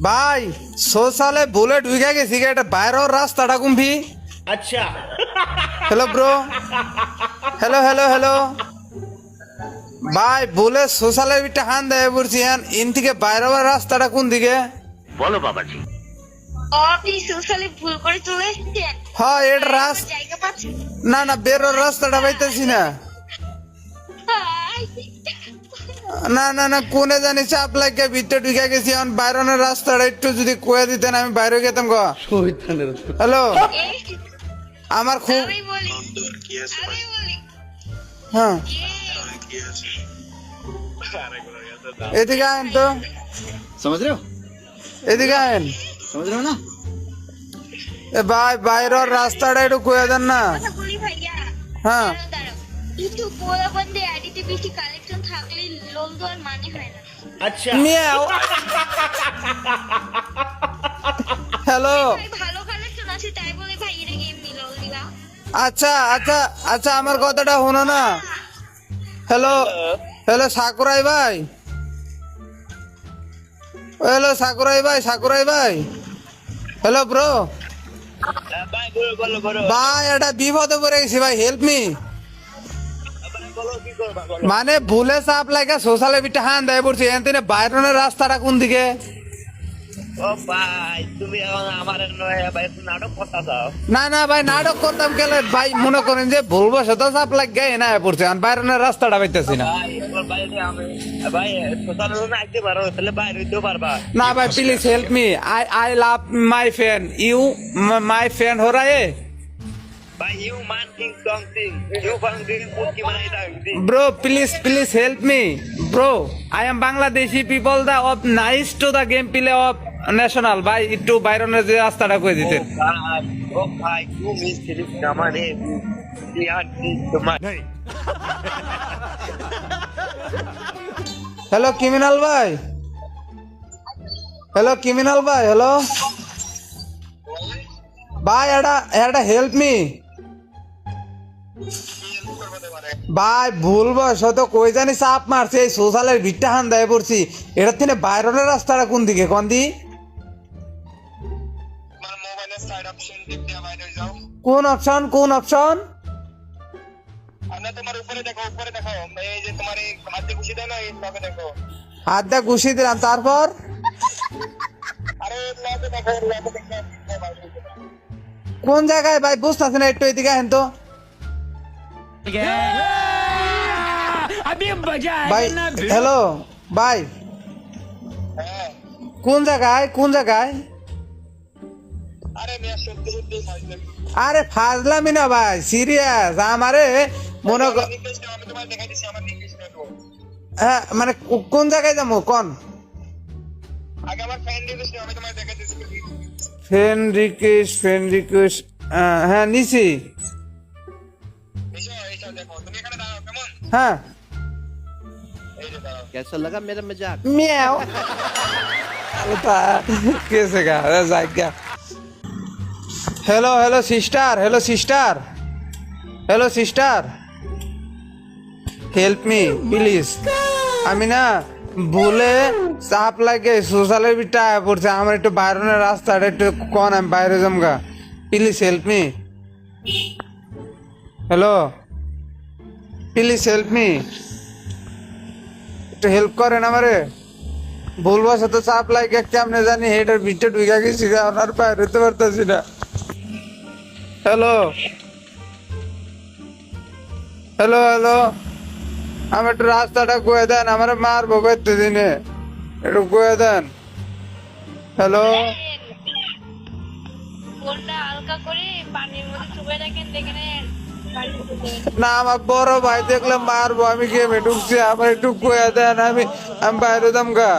ভাই সোশ্যালে বুলেট ঢুকে গেছি এটা বাইরের রাস্তাটা কুম্ভি। अच्छा hello bro, hello hello hello ভাই বলে সোশ্যালে বিটা হান দেয় পড়ছি ইন থেকে বাইরের রাস্তাটা কোন দিকে? बोलो बाबा जी। আপনি সোশ্যালি ভুল করে চলে এসেছেন। হ্যাঁ এটা রাস্তা, জায়গা পাচ্ছেন না না বেরোর রাস্তাটা পাইতেছি না। না না না কোনে জানি চাপ লাগে ভিতরে ঢুকে গেছি এখন বাইরনের রাস্তাটা একটু যদি কয়ে দিতেন আমি বাইরে যেতাম গো। হ্যালো আমার খুব আমি বলি হ্যাঁ এদিকে আয়েন তো, समझ रहे हो এদিকে আয়েন। समझ रहे हो ना এ ভাই বাইরের রাস্তাটা একটু কয়ে দেন না। কথা বলি ভাইয়া। হ্যাঁ দাঁড়াও। কিছু পোলা বন্ধে আইডিতে বেশি কালেকশন থাকলে লোন দেওয়ার মানে হয় না। अच्छा মিয়াও হ্যালো ভাই ভালো কালেকশন আছে তাই বলে ভাই এর গেম নিল দিবা। আচ্ছা আচ্ছা আচ্ছা আমার কথাটা শোনো না। হ্যালো হ্যালো সাকুরাই ভাই, হ্যালো সাকুরাই ভাই, সাকুরাই ভাই, হ্যালো ব্রো भाई बोलो बोलो बोलो ভাই এটা বিপদে পড়ে গেছি ভাই, হেল্প মি। बोलो की করবা বলো। মানে ভুলে চাপ লাগে সোশ্যালে বিটা হান দেয় পড়ছি এখানে বাইরের রাস্তাটা কোন দিকে? ও ভাই তুমি এখন আমার নয় ভাই নাটক করতে দাও। না না ভাই নাটক করতাম গেলে ভাই মনে করেন যে ভুলবো সে তো চাপ লাগে না পড়ছে বাইরের রাস্তাটা পাইতেছি না। ভাই তোমার বাইরে আমি ভাই সোশ্যাল রুমে আইতে পারো তাহলে বাইরে হইতেও পারবা। না ভাই please help me, I I love my friend you my friend हो रहा है ভাই ইউ মান কিং সং সিং ইউ ফাং দিন পুকি মানাই দাও bro, please help me bro, I am Bangladeshi people the of nice to the game play of national ভাই একটু বাইরনের যে রাস্তাটা কই দিতেন। ও ভাই তুমি সিরিজ কামানে ইয়ার তোমার হ্যালো ক্রিমিনাল ভাই, হ্যালো ক্রিমিনাল ভাই, হ্যালো ভাই এটা হেল্প মি ভাই ভুলবো শত কই জানি চাপ মারছে এই সোশ্যালের ভিড়টা হান দেয় পড়ছি এটার থেকে বাইরের রাস্তাটা কোন দিকে কোন দি? তোমার মোবাইলের সাইড অপশন টিপ দিয়ে বাইরে যাও। কোন অপশন কোন অপশন? আমরা তোমার উপরে দেখো এই যে তোমার এই হাতে ঘুষি দেয় না এই লগে দেখো। হাত দিয়ে ঘুষি দিলাম তারপর আরে লগে দেখো বাইরে যাও। কোন জায়গায় ভাই বুঝতেছি না একটু এদিকে আহেন তো ভাই। হ্যালো ভাই হ্যাঁ কোন জায়গায় কোন জায়গায়? আরে মিয়া সত্যি সত্যি ফাইল আরে ফাজলামি না ভাই সিরিয়াস আমারে মনে কর নিকেশ আমি তোমার দেখাই দিছি আমার নিকেশ দেখো। হ্যাঁ মানে কোন জায়গায় যাবো কোন? আগে আমার ফ্রেন্ড নিকেশ আমি তোমার দেখাই দিছি। ফ্রেন্ড রিকোয়েস্ট হ্যাঁ নিছি। এইসব দেখো তুমি এখানে দাঁড়াও কেমন? হ্যাঁ এই যে দাঁড়াও। कैसा लगा मेरा मजाक মিয়াও ওটা কেসে গা যাই গা। Hello hello sister, hello sister, hello sister help me please. আমি না ভুলে চাপ লাগে সোশ্যালের বিটা পড়ছে আমার একটু বাইরের রাস্তাটা একটু কন আমি বাইরে জমগা please help me. Hello please help me, একটু হেল্প করেন আমারে ভুলবো সে তো চাপ লাগে কেমনে জানি হেডের ভিতরে ঢুকে গেছি ওনার বাইরে হতে পারতেছি না। হ্যালো হ্যালো হ্যালো আমার একটু রাস্তাটা কয়ে দেন আমার মারবো করতে দিনে একটু কয়ে দেন। হ্যালো ফোনটা হালকা করে পানির মধ্যে চুপে রাখেন দেখেন গাড়ি ঢুকে যাবে। না আমার বড় ভাই দেখলে মারবো আমি গেমে ঢুকছি আমার একটু কয়ে দেন আমি বাইরে দাম গা।